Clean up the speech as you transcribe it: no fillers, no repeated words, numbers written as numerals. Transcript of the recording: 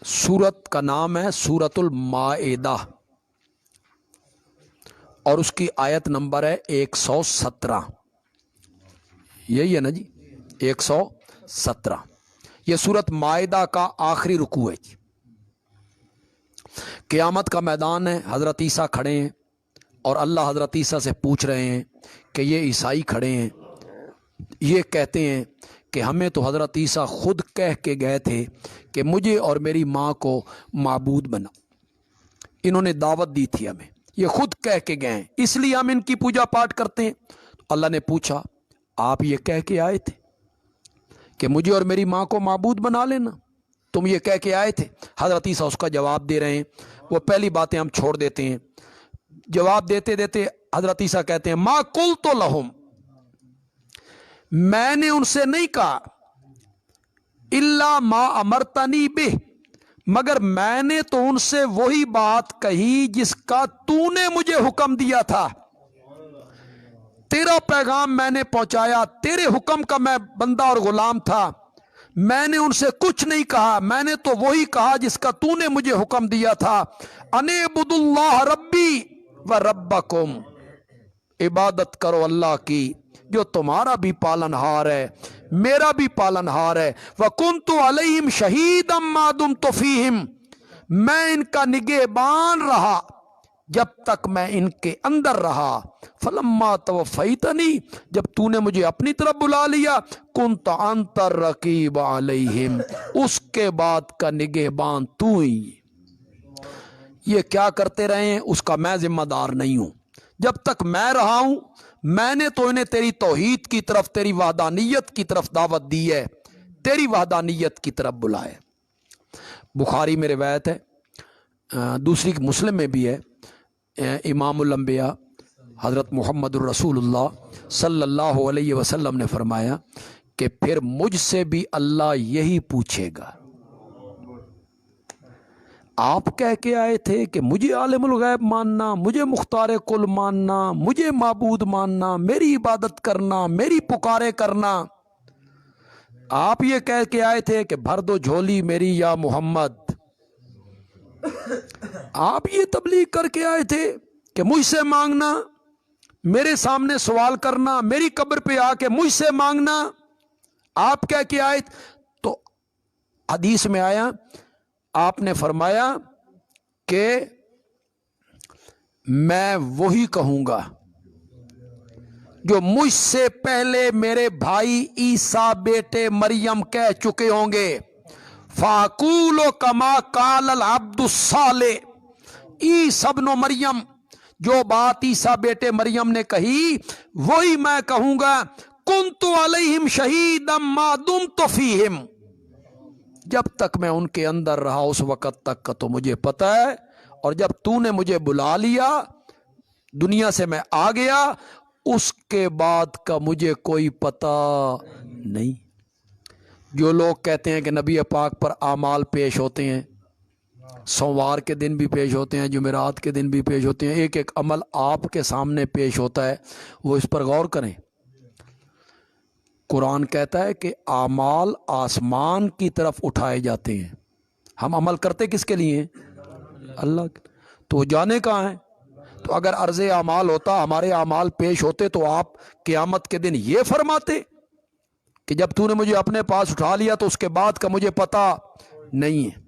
सूरत का नाम है सूरतुल माइदा और उसकी आयत नंबर है 117। यही है ना जी, 117। ये सूरत माइदा का आखिरी रुकू है जी। क़यामत का मैदान है, हज़रत ईसा खड़े हैं और अल्लाह हज़रत ईसा से पूछ रहे हैं कि ये ईसाई खड़े हैं, ये कहते हैं कि हमें तो हज़रत ईसा खुद कह के गए थे कि मुझे और मेरी माँ को माबूद बना। इन्होंने दावत दी थी हमें, ये खुद कह के गए हैं, इसलिए हम इनकी पूजा पाठ करते हैं। अल्लाह ने पूछा, आप ये कह के आए थे कि मुझे और मेरी माँ को माबूद बना लेना? तुम ये कह के आए थे? हज़रत ईसा उसका जवाब दे रहे हैं। वो पहली बातें हम छोड़ देते हैं। जवाब देते देते हज़रत ईसा कहते हैं, मा कुल तो लहुम, मैंने उनसे नहीं कहा, इल्ला मा अमरतनी बिह, मगर मैंने तो उनसे वही बात कही जिसका तूने मुझे हुक्म दिया था। तेरा पैगाम मैंने पहुंचाया, तेरे हुक्म का मैं बंदा और गुलाम था। मैंने उनसे कुछ नहीं कहा, मैंने तो वही कहा जिसका तूने मुझे हुक्म दिया था। अनेबुदुल्लाह रब्बी व रब्बकुम, इबादत करो अल्लाह की जो तुम्हारा भी पालनहार है, मेरा भी पालनहार है। व कुन्तु अलैहिम शहीदम मा दुम्तु फीहिम, मैं इनका निगहबान रहा जब तक मैं इनके अंदर रहा। फलम्मा तवफ़ैतनी, जब तूने मुझे अपनी तरफ बुला लिया, कुन्त अंतर रकीब अलैहिम, उसके बाद का निगहबान तू ही। ये क्या करते रहे हैं उसका मैं जिम्मेदार नहीं हूं। जब तक मैं रहा हूं, मैंने तो इन्हें तेरी तौहीद की तरफ, तेरी वहदानियत की तरफ दावत दी है, तेरी वहदानियत की तरफ बुलाए। बुखारी में रिवायत है, दूसरी मुस्लिम में भी है, इमामुल अंबिया हज़रत मुहम्मदुर रसूलुल्लाह सल्लल्लाहु अलैहि वसल्लम ने फरमाया कि फिर मुझसे भी अल्लाह यही पूछेगा, आप कह के आए थे कि मुझे आलिमुल गैब मानना, मुझे मुख्तार कुल मानना, मुझे माबूद मानना, मेरी इबादत करना, मेरी पुकारे करना। आप ये कह के आए थे कि भर दो झोली मेरी या मोहम्मद। आप ये तबलीग करके आए थे कि मुझसे मांगना, मेरे सामने सवाल करना, मेरी कब्र पे आके मुझसे मांगना। आप कह के आए। तो हदीस में आया, आपने फरमाया कि मैं वही कहूंगा जो मुझसे पहले मेरे भाई ईसा बेटे मरियम कह चुके होंगे। फाकूलो कमा कालल अब्दुस साले, ईसा इब्न मरियम, जो बात ईसा बेटे मरियम ने कही वही मैं कहूंगा। कुन्तु अलैहिम शहीदम मा दुम्तु फीहिम, जब तक मैं उनके अंदर रहा उस वक़्त तक का तो मुझे पता है, और जब तूने मुझे बुला लिया, दुनिया से मैं आ गया, उसके बाद का मुझे कोई पता नहीं। जो लोग कहते हैं कि नबी पाक पर आमाल पेश होते हैं, सोमवार के दिन भी पेश होते हैं, जुमेरात के दिन भी पेश होते हैं, एक एक अमल आपके सामने पेश होता है, वो इस पर गौर करें। कुरान कहता है कि आमाल आसमान की तरफ उठाए जाते हैं। हम अमल करते किसके लिए? अल्लाह के। तो जाने कहाँ है? तो अगर अर्ज़े आमाल होता, हमारे आमाल पेश होते, तो आप क़यामत के दिन ये फरमाते कि जब तूने मुझे अपने पास उठा लिया तो उसके बाद का मुझे पता नहीं है।